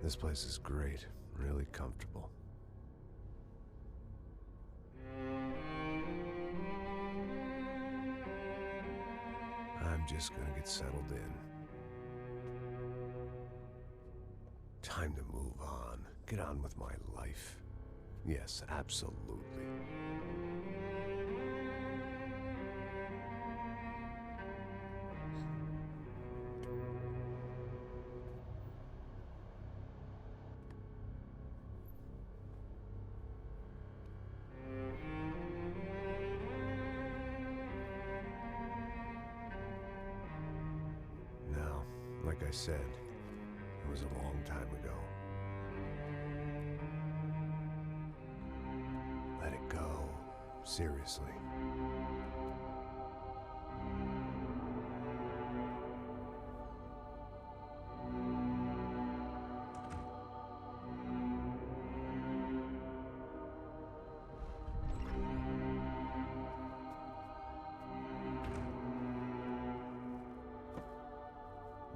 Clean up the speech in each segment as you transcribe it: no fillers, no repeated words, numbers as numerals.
This place is great, really comfortable. I'm just gonna get settled in. Time to move on. Get on with my life. Yes, absolutely. Now, like I said, it was a long time ago. Let it go. Seriously.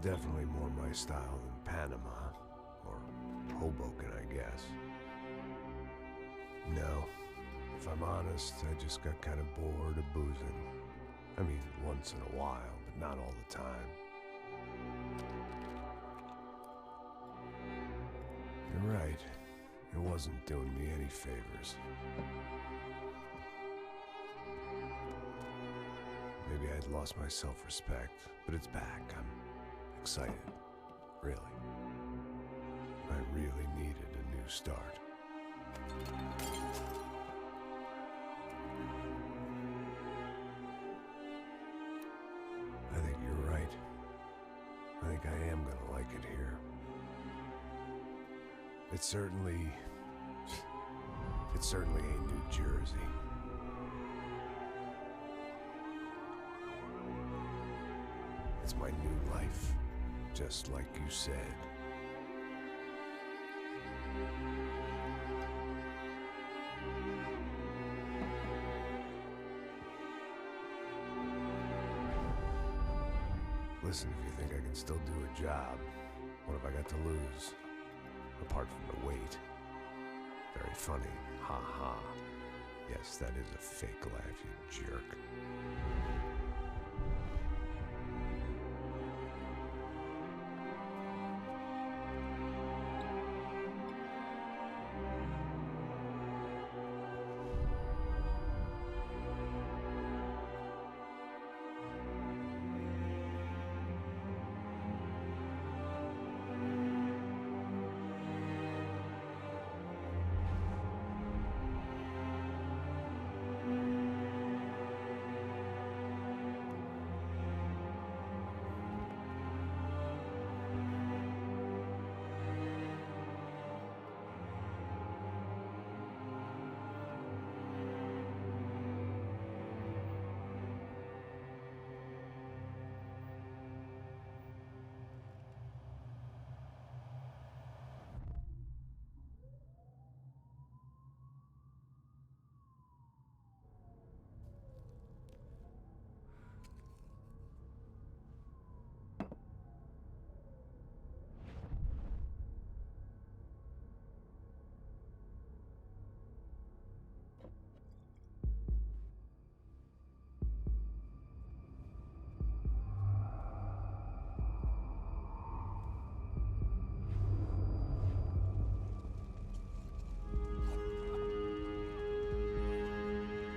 Definitely more my style than Panama, or Hoboken, I guess. No, if I'm honest, I just got kind of bored of boozing. I mean, once in a while, but not all the time. You're right, it wasn't doing me any favors. Maybe I'd lost my self-respect, but it's back. I'm excited, really. I really needed a new start. I think you're right. I think I am gonna like it here. It certainly ain't New Jersey. It's my new life, just like you said. Listen, if you think I can still do a job, what have I got to lose? Apart from the weight. Very funny, ha ha. Yes, that is a fake laugh, you jerk.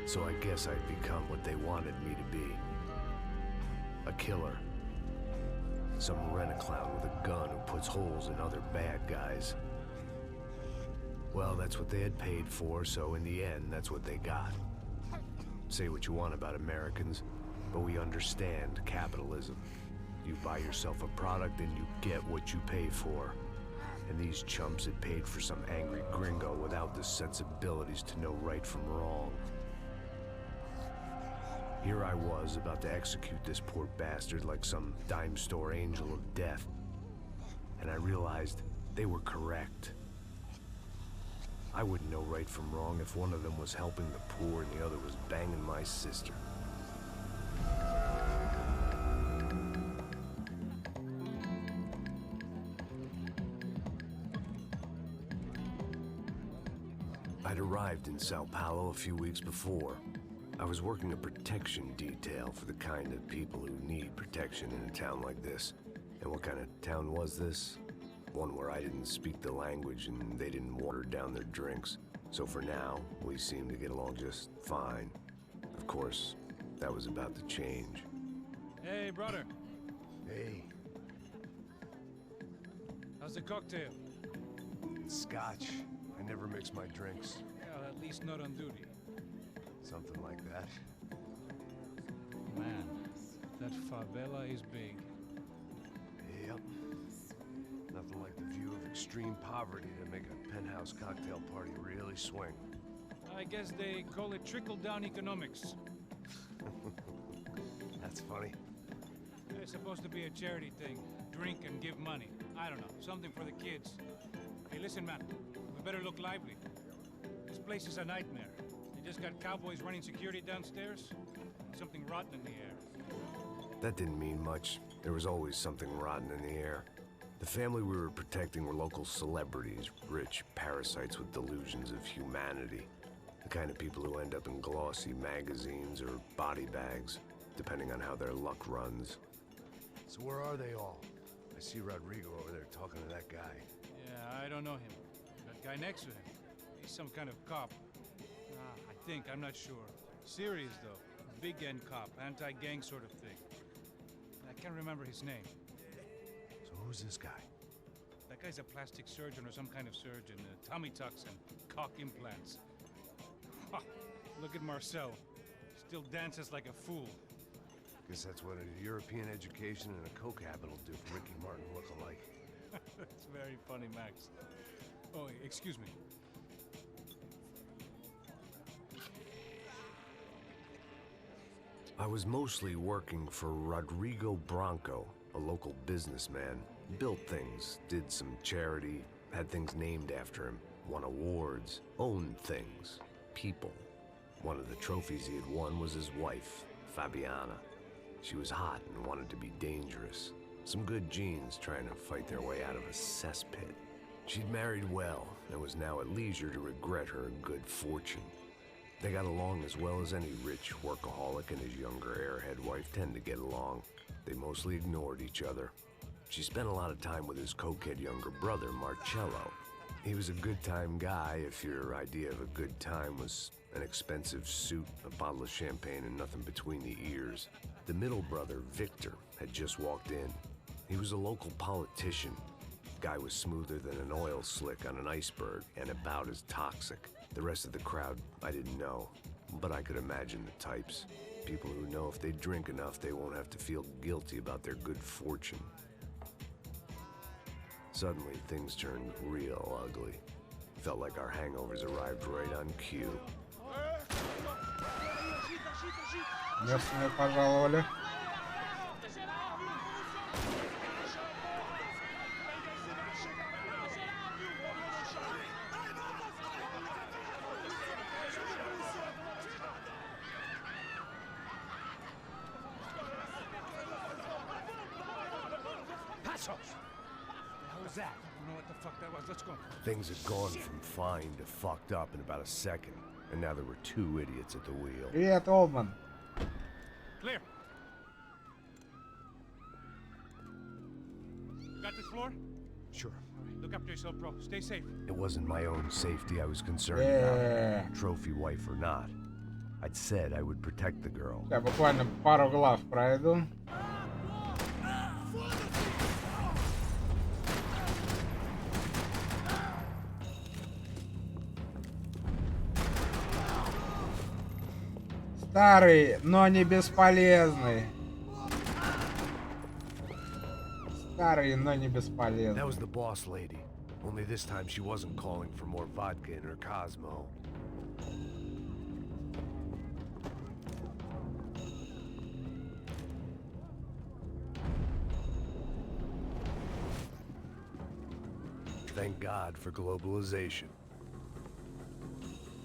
So I guess I'd become what they wanted me to be. A killer. Some rent-a-clown with a gun who puts holes in other bad guys. Well, that's what they had paid for, so in the end, that's what they got. Say what you want about Americans, but we understand capitalism. You buy yourself a product and you get what you pay for. And these chumps had paid for some angry gringo without the sensibilities to know right from wrong. Here I was, about to execute this poor bastard like some dime store angel of death. And I realized they were correct. I wouldn't know right from wrong if one of them was helping the poor and the other was banging my sister. I'd arrived in Sao Paulo a few weeks before. I was working a protection detail for the kind of people who need protection in a town like this. And what kind of town was this? One where I didn't speak the language and they didn't water down their drinks. So for now, we seemed to get along just fine. Of course, that was about to change. Hey, brother. Hey. How's the cocktail? It's scotch. I never mix my drinks. Yeah, at least not on duty. Something like that. Man, that favela is big. Yep. Nothing like the view of extreme poverty to make a penthouse cocktail party really swing. I guess they call it trickle-down economics. That's funny. It's supposed to be a charity thing. Drink and give money. I don't know, something for the kids. Hey, listen, man. We better look lively. This place is a nightmare. They just got cowboys running security downstairs. Something rotten in the air. That didn't mean much. There was always something rotten in the air. The family we were protecting were local celebrities, rich parasites with delusions of humanity. The kind of people who end up in glossy magazines or body bags, depending on how their luck runs. So where are they all? I see Rodrigo over there talking to that guy. Yeah, I don't know him. That guy next to him. He's some kind of cop. I think, I'm not sure. Serious, though. Big end cop, anti-gang sort of thing. I can't remember his name. So who's this guy? That guy's a plastic surgeon or some kind of surgeon. Tummy tucks and cock implants. Look at Marcel. Still dances like a fool. Guess that's what a European education and a coke habit will do for Ricky Martin look-alike. That's very funny, Max. Oh, excuse me. I was mostly working for Rodrigo Branco, a local businessman. Built things, did some charity, had things named after him, won awards, owned things, people. One of the trophies he had won was his wife, Fabiana. She was hot and wanted to be dangerous. Some good genes trying to fight their way out of a cesspit. She'd married well and was now at leisure to regret her good fortune. They got along as well as any rich workaholic and his younger airhead wife tend to get along. They mostly ignored each other. She spent a lot of time with his cokehead younger brother, Marcello. He was a good-time guy if your idea of a good time was an expensive suit, a bottle of champagne, and nothing between the ears. The middle brother, Victor, had just walked in. He was a local politician. Guy was smoother than an oil slick on an iceberg and about as toxic. The rest of the crowd, I didn't know, but I could imagine the types. People who know if they drink enough, they won't have to feel guilty about their good fortune. Suddenly, things turned real ugly. Felt like our hangovers arrived right on cue. Местные пожаловали. That? I don't know what the fuck that was. Let's go. Things had gone from fine to fucked up in about a second, and now there were two idiots at the wheel. Привет, Олдман. Clear. You got this floor? Sure. All right, look after yourself, bro. Stay safe. It wasn't my own safety I was concerned about, trophy wife or not. I'd said I would protect the girl. Я буквально пару глав пройду. Старый, но не бесполезный. Старый, но не бесполезный. That was the boss lady. Only this time she wasn't calling for more vodka in her Cosmo. Thank God for globalization.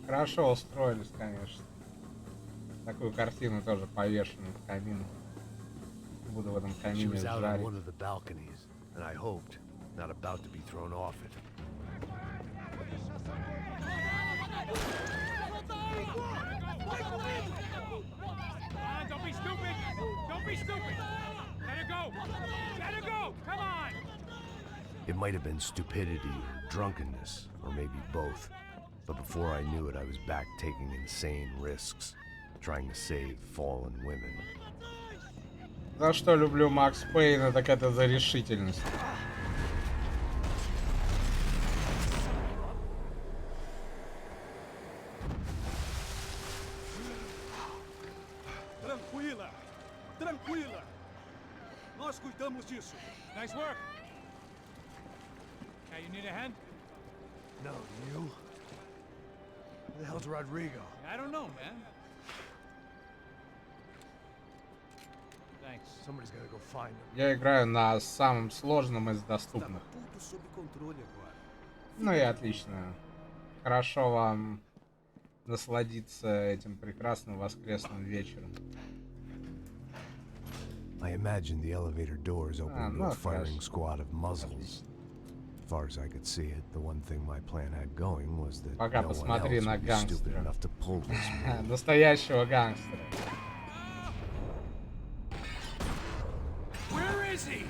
Хорошо устроились, конечно. Такую картину тоже повешу над камином. Буду в этом She камине was out on жарить. one of the balconies, and I hoped not about to be thrown off it. Don't be stupid! Don't be stupid! Let her go! Let her go! Come on! It might have been stupidity or drunkenness, or maybe both. But before I knew it, I was back taking insane risks, trying to save fallen women. За что люблю Макс Пейна, так это за решительность. Tranquila! Tranquila! Nós cuidamos disso. Nice work! Hey, you need a hand? No, you? Who the hell's Rodrigo? I don't know, man. Thanks. Somebody's gotta go find him. Я играю на самом сложном из доступных. Tudo sob controle agora. Ну и отлично. Хорошо вам насладиться этим прекрасным воскресным вечером. I imagine the elevator doors open to a firing squad of muzzles. As far as I could see it, the one thing my plan had going was that Пока no one посмотри else на would be stupid гангстера. enough to pull this move. Настоящего гангстера. Where is he?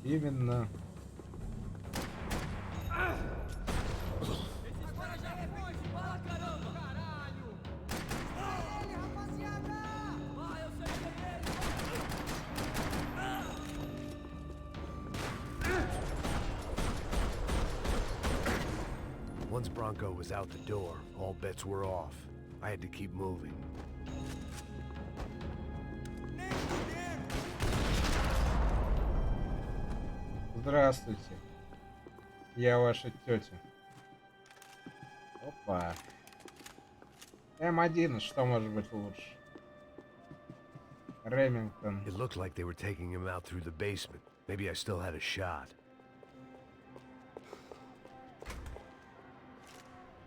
Именно. Once Bronco was out the door, all bets were off. I had to keep moving. Здравствуйте. Я ваша тетя. Опа. М1, что может быть лучше? Ремингтон. It looked like they were taking him out through the basement. Maybe I still had a shot.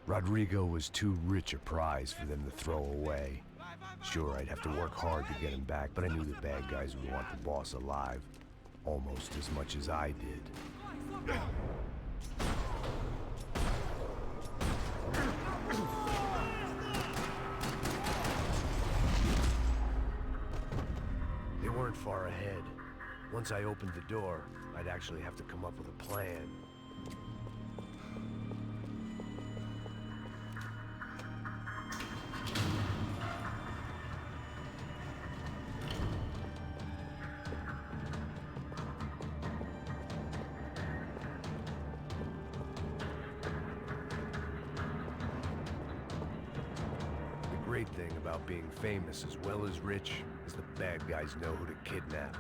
Rodrigo was too rich a prize for them to throw away. Sure, I'd have to work hard to get him back, but I knew the bad guys would want the boss alive. Almost as much as I did. They weren't far ahead. Once I opened the door, I'd actually have to come up with a plan. The great thing about being famous as well as rich is the bad guys know who to kidnap.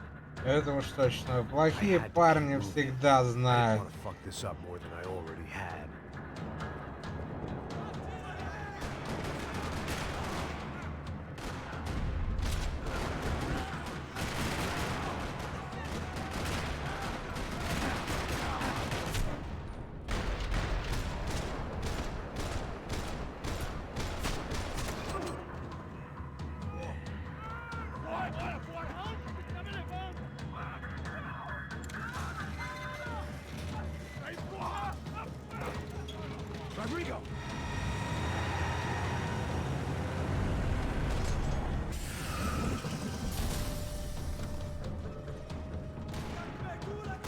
Это уж точно. Плохие парни всегда I didn't знают. want to fuck this up more than I already had. Rodrigo!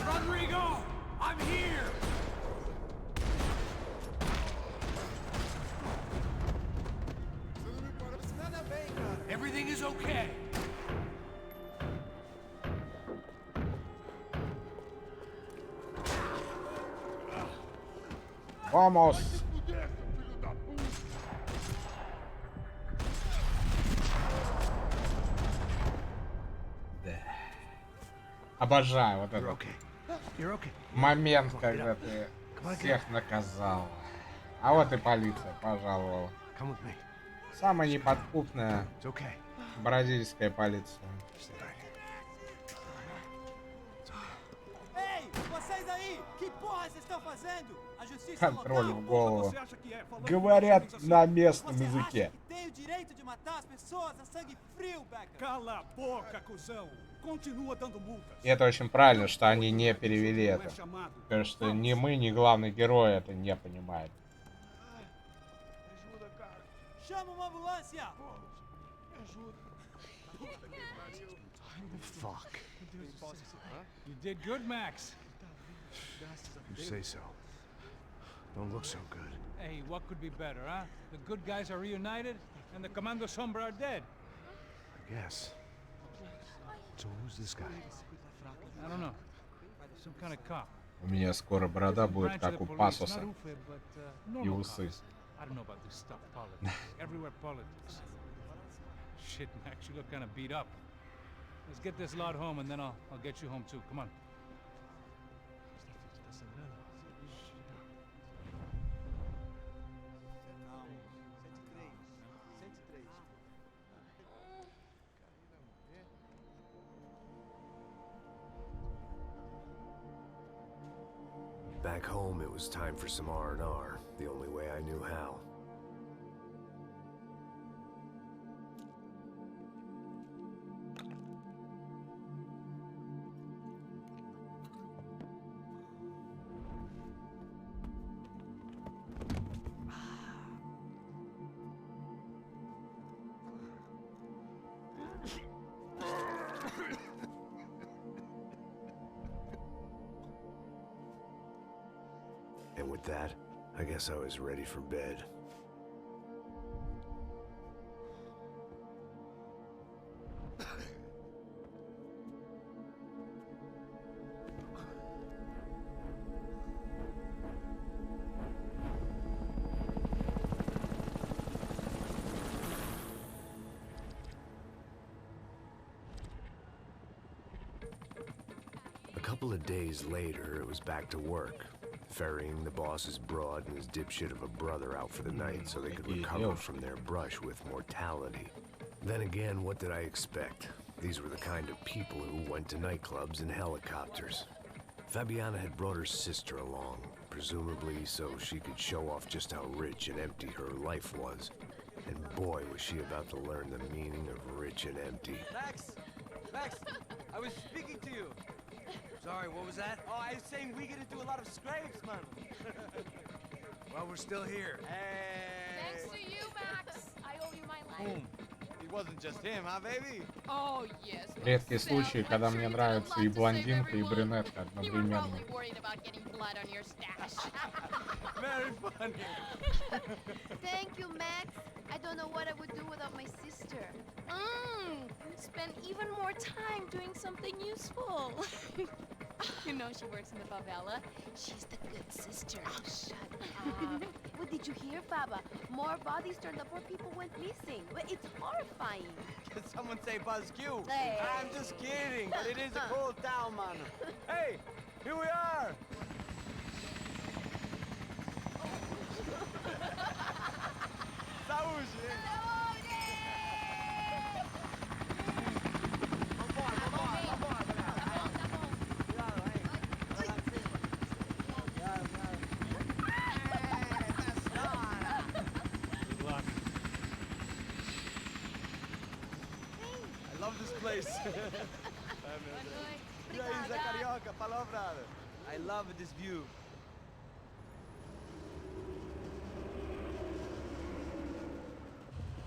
Rodrigo! I'm here! Everything is okay. Vamos! Обожаю вот You're этот okay. You're okay. момент, когда ты всех наказал. А вот и полиция пожаловала. Come with me. Самая неподкупная It's okay. бразильская полиция. Stay back. Ei, vocês aí! Que porra Контроль в голову. Говорят на местном языке. И это очень правильно, что они не перевели это. Потому что ни мы, ни главный герой это не понимают. Fuck. You did good, Max. You say so. Don't look so good. Hey, what could be better, huh? The good guys are reunited, and the Commando Sombra are dead. I guess. So who's this guy? I don't know. Some kind of cop. У меня скоро борода будет как у Пасоса. И усы. I don't know about this stuff, politics. Everywhere politics. Shit, Max, you look kind of beat up. Let's get this lot home, and then I'll get you home too. Come on. Back home, it was time for some R&R, the only way I knew how. And with that, I guess I was ready for bed. A couple of days later, it was back to work. Ferrying the boss's broad and his dipshit of a brother out for the night so they could recover from their brush with mortality. Then again, what did I expect? These were the kind of people who went to nightclubs in helicopters. Fabiana had brought her sister along, presumably so she could show off just how rich and empty her life was. And boy, was she about to learn the meaning of rich and empty. Max! Max! I was speaking to you! Sorry, what was that? Oh, I was saying we get to do a lot of scrapes, man. Well, we're still here. Hey! Thanks to you, Max. I owe you my life. Boom. It wasn't just him, huh, baby? Oh, yes. Редкий случай, когда мне нравится и блондинка, и брюнетка одновременно. Very funny. Thank you, Max. I don't know what I would do without my sister. Spend even more time doing something useful. You know she works in the favela. She's the good sister. Oh, shut up. What did you hear, Faba? More bodies turned up where people went missing. It's horrifying. Did someone say Buzz Q? Hey. I'm just kidding, but it is a cool town, man. Hey, here we are. I love this place. I love this view.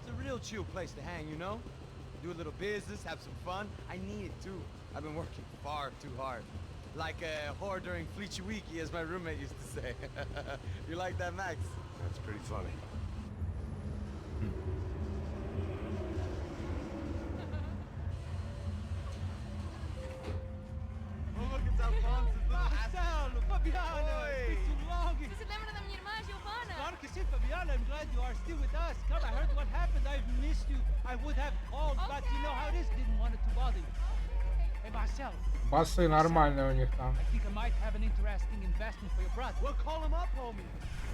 It's a real chill place to hang, you know? Do a little business, have some fun. I need it too. I've been working far too hard. Like a whore during Fleechy Weeky, as my roommate used to say. You like that, Max? That's pretty funny. Oh, look at that Fabiana! It's too long! Você lembra da minha irmã, Giovanna? Claro que sim, Fabiana. I'm glad you are still with us. Come, I heard what happened. I've missed you. I would have called, but you know how it is. Didn't want it to bother you. Hey, Marcel. Басы нормальные у них там. I think I might have an interesting investment for your brother. Well, call him up, homie.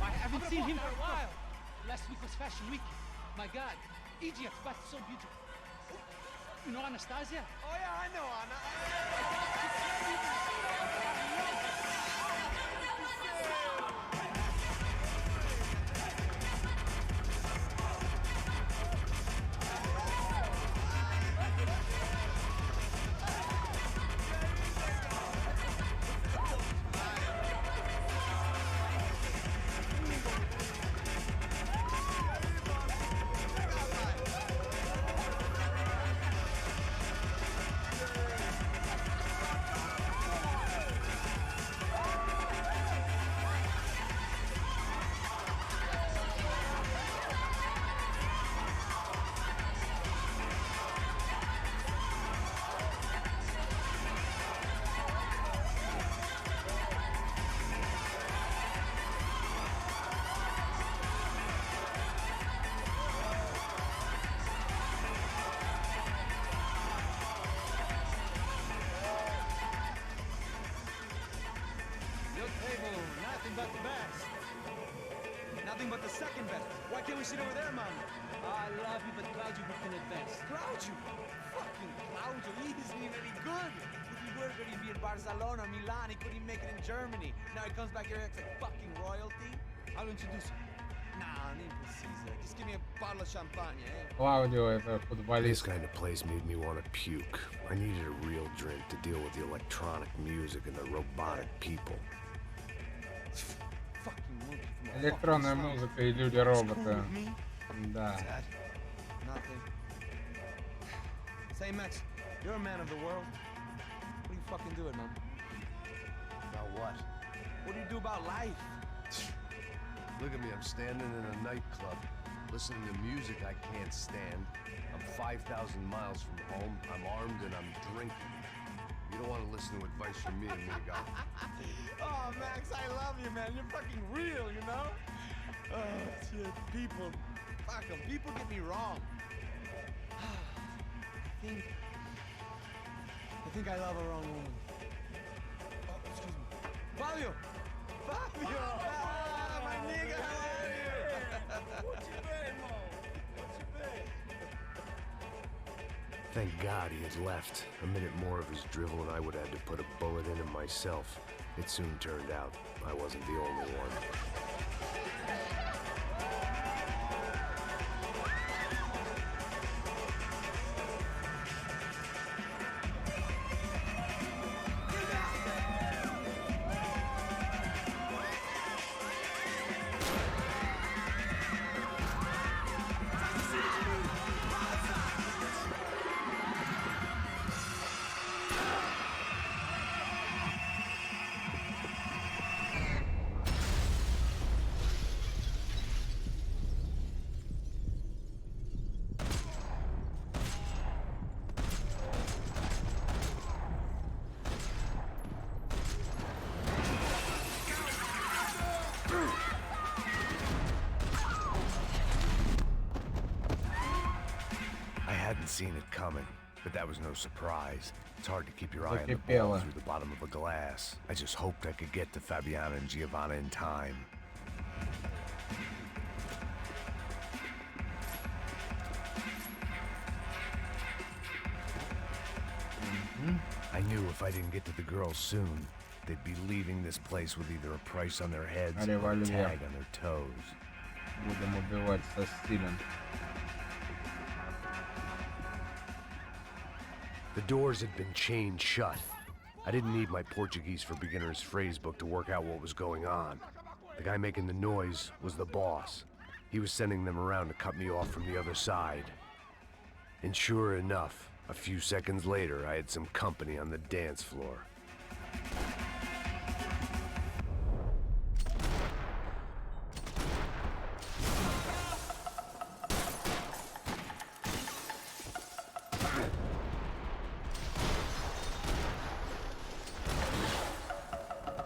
I haven't seen him for a while. Last week was Fashion Week. My God, Egypt, but so beautiful. You know Anastasia? Oh yeah, I know Anna. about the second best. Why can't we sit over there, man? I love you, but Claudio can advance. Claudio? Fucking Claudio, he isn't even any good. If he were good, he'd be in Barcelona, Milan. He couldn't even make it in Germany. Now he comes back here, acts like fucking royalty. I'll introduce you. Nah, need precisa. Just give me a bottle of champagne, eh? Клаудио это This футболист. kind of place made me want to puke. I needed a real drink to deal with the electronic music and the robotic people. Fucking monkey from a Электронная fucking музыка и Cool люди-роботы. with me? Да. What's that? Nothing. Say, Max, you're a man of the world. What do you fucking do it, man? About what? What do you do about life? Look at me, I'm standing in a nightclub, listening to music I can't stand. I'm 5,000 miles from home, I'm armed, and I'm drinking. You don't want to listen to advice from me, amigo. Oh, Max, I love you, man. You're fucking real, you know? Oh, shit, people. Fuck 'em. People get me wrong. I think I love a wrong woman. Oh, excuse me. Fabio! Fabio! Ah, my nigga, how are you? What you been, Mo? What you been? Thank God he had left. A minute more of his drivel and I would have had to put a bullet in him myself. It soon turned out I wasn't the only one. I hadn't seen it coming, but that was no surprise. It's hard to keep your eye on the ball through the bottom of a glass. I just hoped I could get to Fabiana and Giovanna in time. I knew if I didn't get to the girls soon, they'd be leaving this place with either a price on their heads or a tag on their toes. Будем убивать со стилем. The doors had been chained shut. I didn't need my Portuguese for Beginners phrase book to work out what was going on. The guy making the noise was the boss. He was sending them around to cut me off from the other side. And sure enough, a few seconds later, I had some company on the dance floor.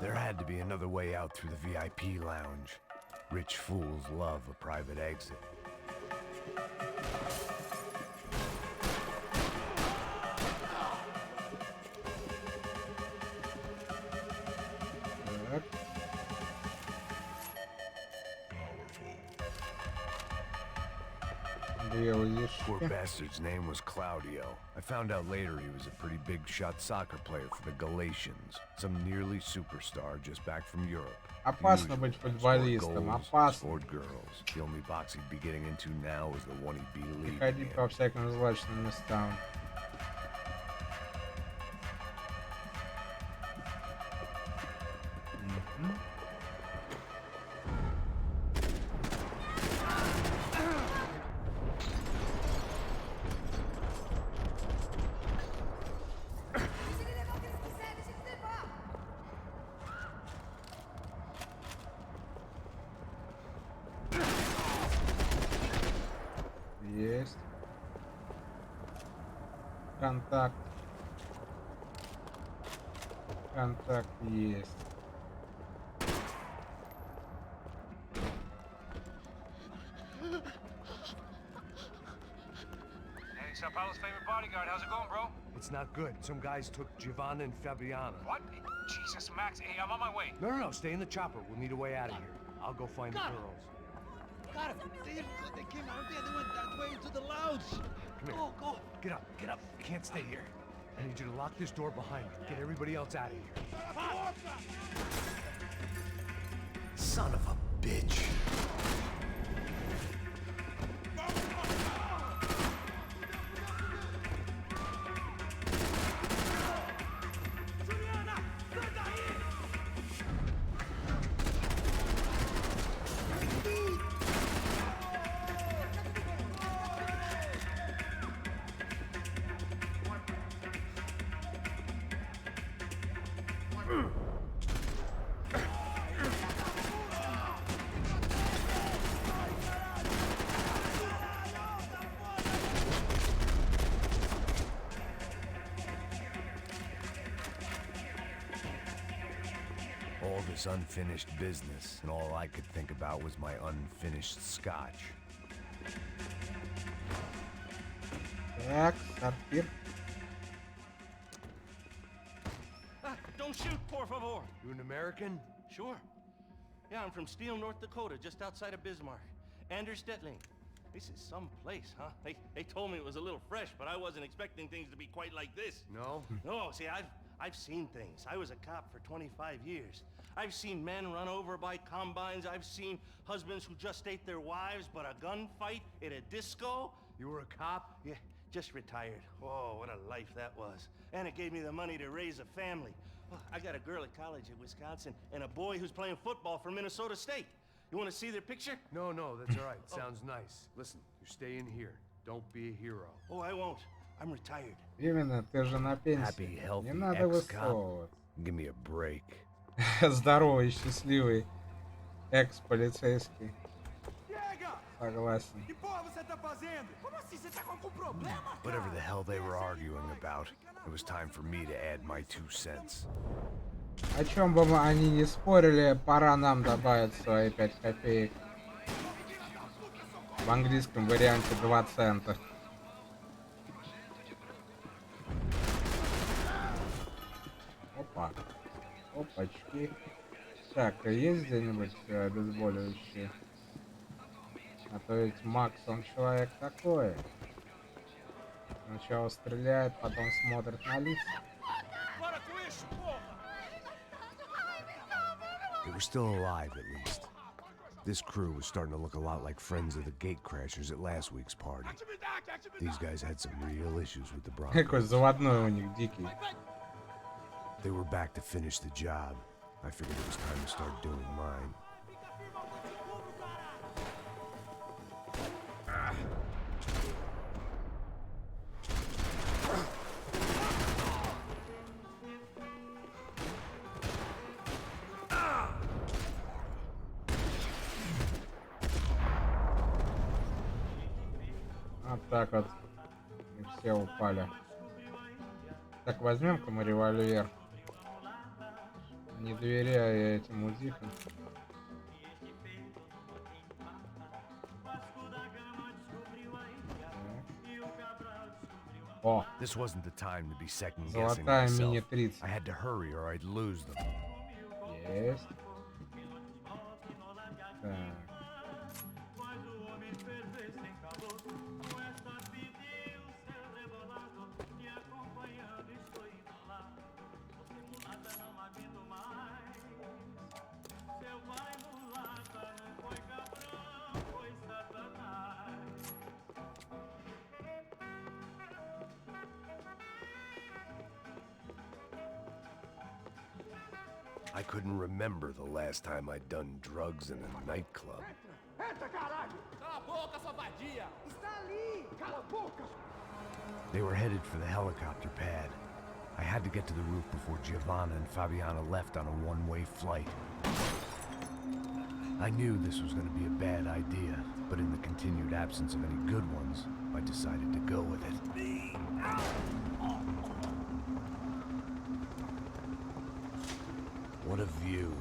There had to be another way out through the VIP lounge. Rich fools love a private exit. Так. Две Poor узишки. bastard's name was Claudio. I found out later he was a pretty big shot soccer player for the Galatians. Some nearly superstar just back from Europe. Опасно Usual. быть Scored футболистом, goals, опасно. scored girls. The only box he'd be getting into now was the one he'd be Не leaving ходить по in. всяким злачным местам. Есть. Контакт. Контакт есть. Hey, Sao Paulo's favorite bodyguard. How's it going, bro? It's not good. Some guys took Giovanna and Fabiana. What? Jesus, Max. Hey, I'm on my way. No, stay in the chopper. We'll need a way out of here. I'll go find the girls. Cara, they came out there. They went that way into the lounge. Come here. Go. Get up, get up. You can't stay here. I need you to lock this door behind you. Get everybody else out of here. Son of a bitch. All this unfinished business, and all I could think about was my unfinished scotch. Так, сортир. Don't shoot, por favor. You an American? Sure. Yeah, I'm from Steele, North Dakota, just outside of Bismarck. Anders Stetling. This is some place, huh? They told me it was a little fresh, but I wasn't expecting things to be quite like this. No? No, see, I've seen things. I was a cop for 25 years. I've seen men run over by combines. I've seen husbands who just ate their wives, but a gunfight at a disco. You were a cop? Yeah, just retired. Oh, what a life that was. And it gave me the money to raise a family. Oh, I got a girl at college at Wisconsin and a boy who's playing football for Minnesota State. You want to see their picture? No, that's all right. Sounds nice. Listen, you're staying here. Don't be a hero. Oh, I won't. I'm retired. Именно, ты же на пенсии. Не надо высовываться. Give me a break. Здоровый, счастливый экс-полицейский. Согласен. Whatever the hell they were arguing about, it was time for me to add my 2 cents. О чем бы они не спорили, пора нам добавить свои 5 копеек. В английском варианте 2 цента. Опа. Опачки. Так, а есть где-нибудь обезболивающие? А то ведь Макс, он человек такой. Сначала стреляет, потом смотрит на лица. They were still alive, at least. This crew was starting to look a lot like friends of the gatecrashers at last week's party. These guys had some real issues with the Какой Broncos. заводной у них, дикий. They were back to finish the job. I figured it was time to start doing mine. Вот так вот. И все упали. Так, возьмем-ка мы револьвер. Не доверяю я этим мудикам. О, This wasn't the time to be second guessing золотая myself. мини-30. I had to hurry or I'd lose them. Есть. Так. I couldn't remember the last time I'd done drugs in a nightclub. They were headed for the helicopter pad. I had to get to the roof before Giovanna and Fabiana left on a one-way flight. I knew this was going to be a bad idea, but in the continued absence of any good ones, I decided to go with it. What a view.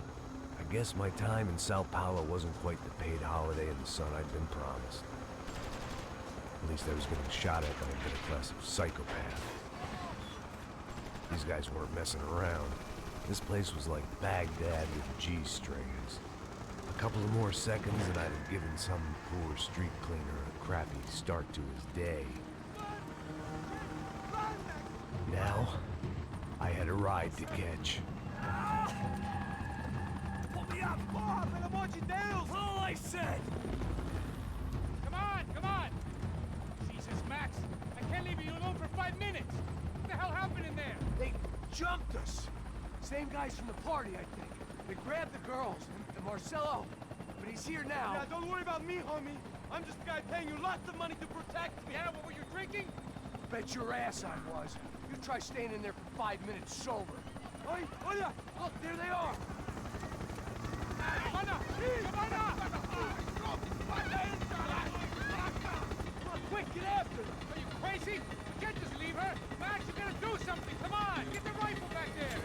I guess my time in Sao Paulo wasn't quite the paid holiday in the sun I'd been promised. At least I was getting shot at by a middle-class psychopath. These guys weren't messing around. This place was like Baghdad with G-strings. couple of more seconds and I'd have given some poor street cleaner a crappy start to his day. Now, I had a ride to catch. Pull me up, Bob, and I want you down. All I said. Come on, come on! Jesus, Max, I can't leave you alone for 5 minutes. What the hell happened in there? They jumped us. Same guys from the party, I think. They grabbed the girls and Marcelo, but he's here now. Yeah, don't worry about me, homie. I'm just a guy paying you lots of money to protect me. Yeah, what were you drinking? Bet your ass I was. You try staying in there for 5 minutes sober. Oi, olha! Look, there they are. Come on! Come on, quick, get after them. Are you crazy? You can't just leave her. Max, you gotta do something. Come on, get the rifle back there.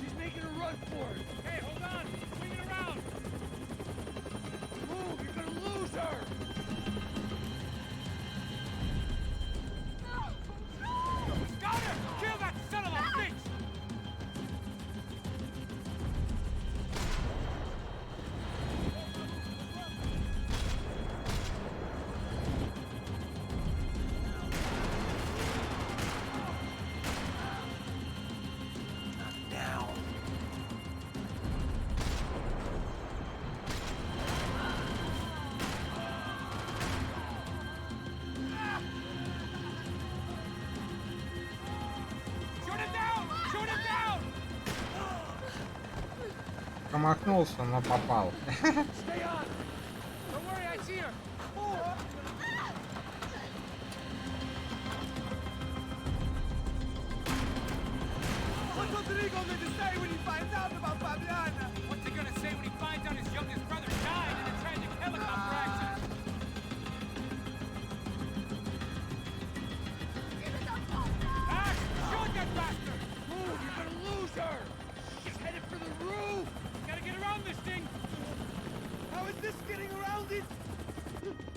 She's making a run for it. Hey, hold on. Swing it around. Move, you're gonna lose her. Got her! Kill that son of a bitch! Now. Shoot him down! Shoot him down! Промахнулся, но попал. Stay on. Don't worry, I see her. What's Rodrigo going to say when he finds out about Fabiana? What's he gonna say when he finds out his youngest brother died in a tragic helicopter accident? Max, shoot that bastard! Move, you're gonna lose her. She's headed for the roof. Gotta get around this thing! How is this getting around it?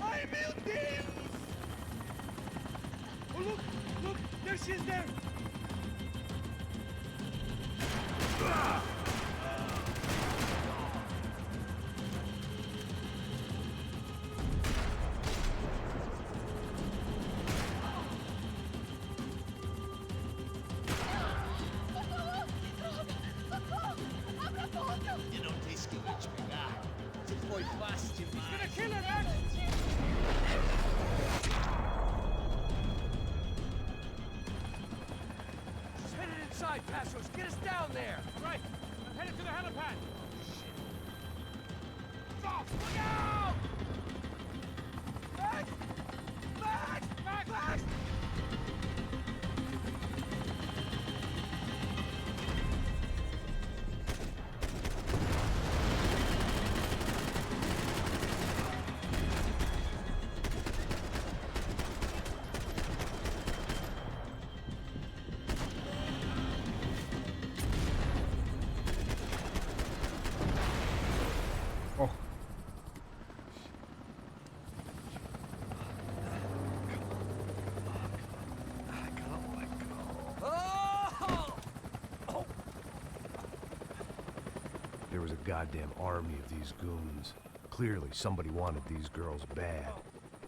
Ai, meu Deus! Oh, look, there she is there. Eu não disse que eu ia te pegar. Você foi fácil He's demais. gonna kill her, Max! She's headed inside, Passos. Get us down there. Right, I'm headed to the helipad. Stop! Look out! Max! Max! Max! Max! Ох, There was a goddamn army of these goons. Clearly, somebody wanted these girls bad.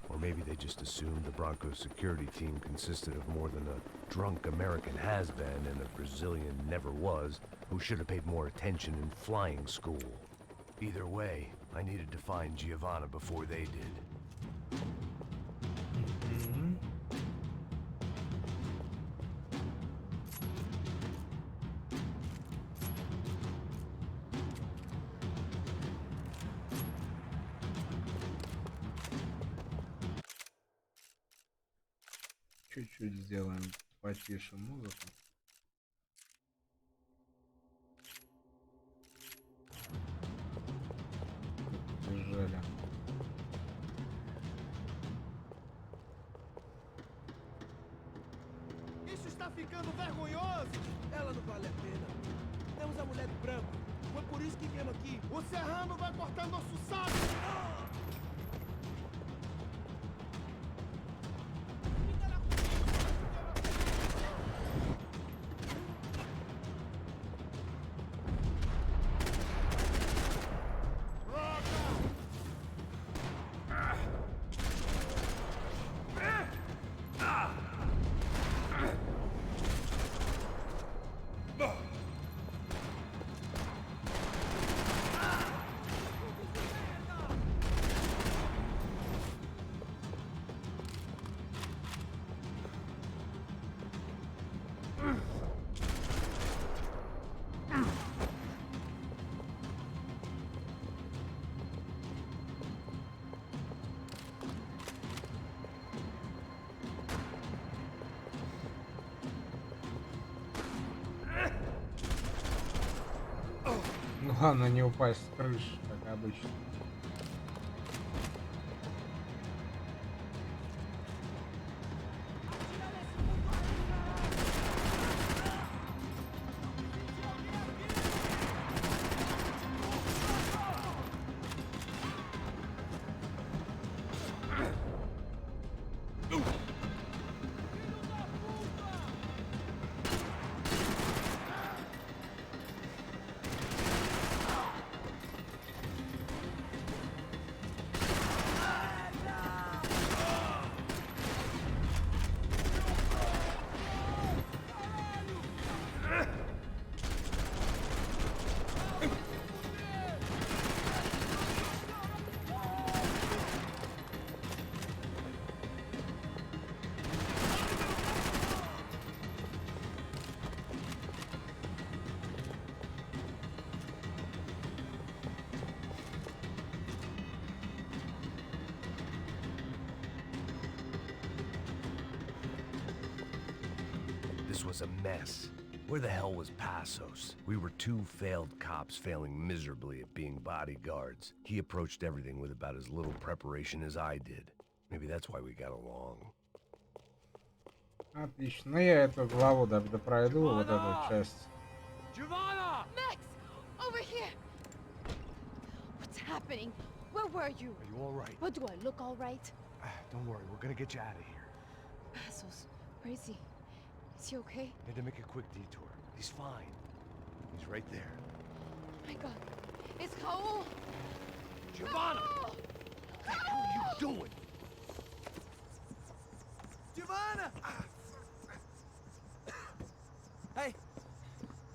Or maybe they just assumed the Broncos security team consisted of more than a drunk American has-been and a Brazilian never was, who should have paid more attention in flying school. Either way, I needed to find Giovanna before they did. чуть-чуть сделаем потише музыку. Побежали. Isso está ficando vergonhoso! Ela não vale a pena. Temos a mulher do branco. Foi por isso que viemos aqui. O Serrano vai cortar nosso saco! Главное не упасть с крыши, как обычно. This was a mess. Where the hell was Passos? We were two failed cops failing miserably at being bodyguards. He approached everything with about as little preparation as I did. Maybe that's why we got along. Отлично. Ну я эту главу пройду, вот эту часть. Max! Over here! What's happening? Where were you? Are you all right? What do I look all right? Don't worry, we're gonna get you out of here. Passos, where is he? Is he okay? Had to make a quick detour. He's fine. He's right there. Oh my god. It's Raul! Giovanna! No! What the hell are you doing? Giovanna! Hey!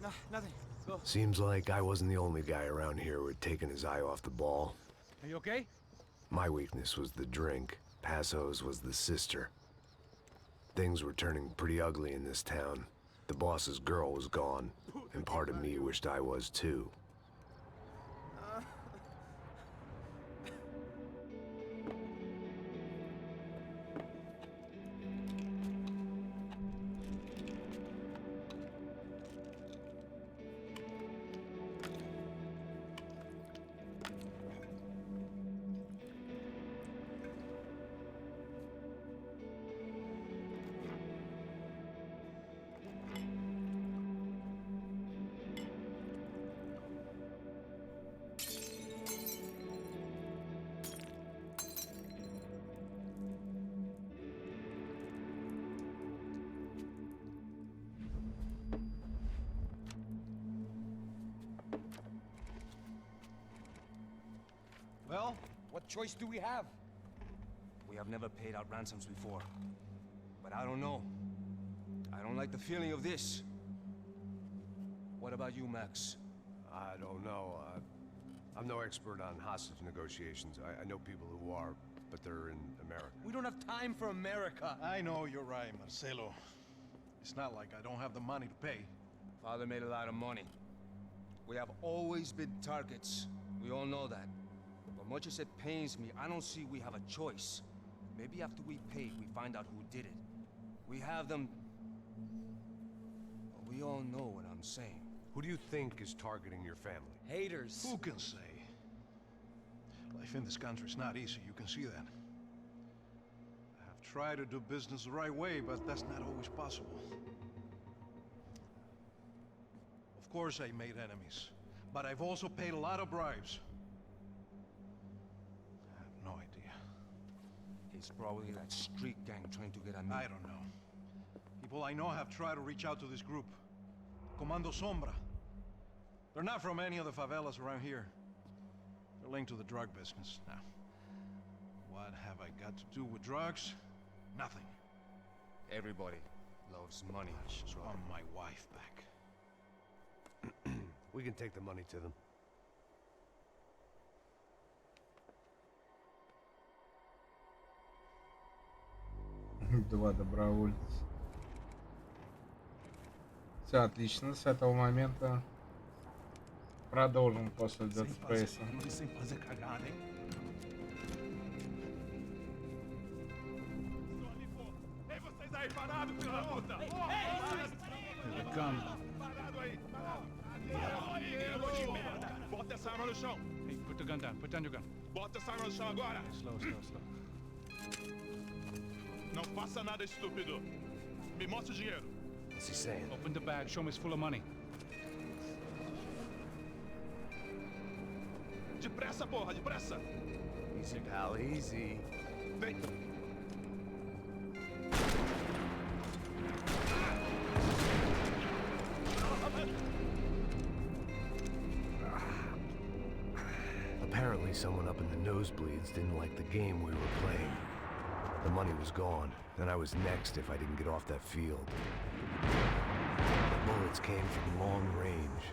No, nothing. Go. Seems like I wasn't the only guy around here who had taken his eye off the ball. Are you okay? My weakness was the drink. Passos was the sister. Things were turning pretty ugly in this town. The boss's girl was gone, and part of me wished I was too. Well, what choice do we have? We have never paid out ransoms before. But I don't know. I don't like the feeling of this. What about you, Max? I don't know. I'm no expert on hostage negotiations. I know people who are, but they're in America. We don't have time for America. I know you're right, Marcelo. It's not like I don't have the money to pay. Father made a lot of money. We have always been targets. We all know that. But much as it pains me, I don't see we have a choice. Maybe after we pay, we find out who did it. We have them... Well, we all know what I'm saying. Who do you think is targeting your family? Haters. Who can say? Life in this country is not easy, you can see that. I have tried to do business the right way, but that's not always possible. Of course I made enemies, but I've also paid a lot of bribes. I have no idea. It's probably that street gang trying to get at me. I don't know. People I know have tried to reach out to this group. Comando Sombra. They're not from any of the favelas around here. They're linked to the drug business. Now, what have I got to do with drugs? Nothing. Everybody loves money. I just want my wife back. We can take the money to them. Два добровольца. Все отлично с этого момента. Продолжим после Dead Space. Bota essa arma no chão. Hey, put the gun down. Put down your gun. Bota essa arma no chão agora. Slow, slow, slow. Não faça nada estúpido. Me mostre o dinheiro. What's he saying? Open the bag. Show me it's full of money. Depressa, porra, depressa. Easy, pal, easy. Vem. Apparently someone up in the nosebleeds didn't like the game we were playing. The money was gone, and I was next if I didn't get off that field. The bullets came from long range.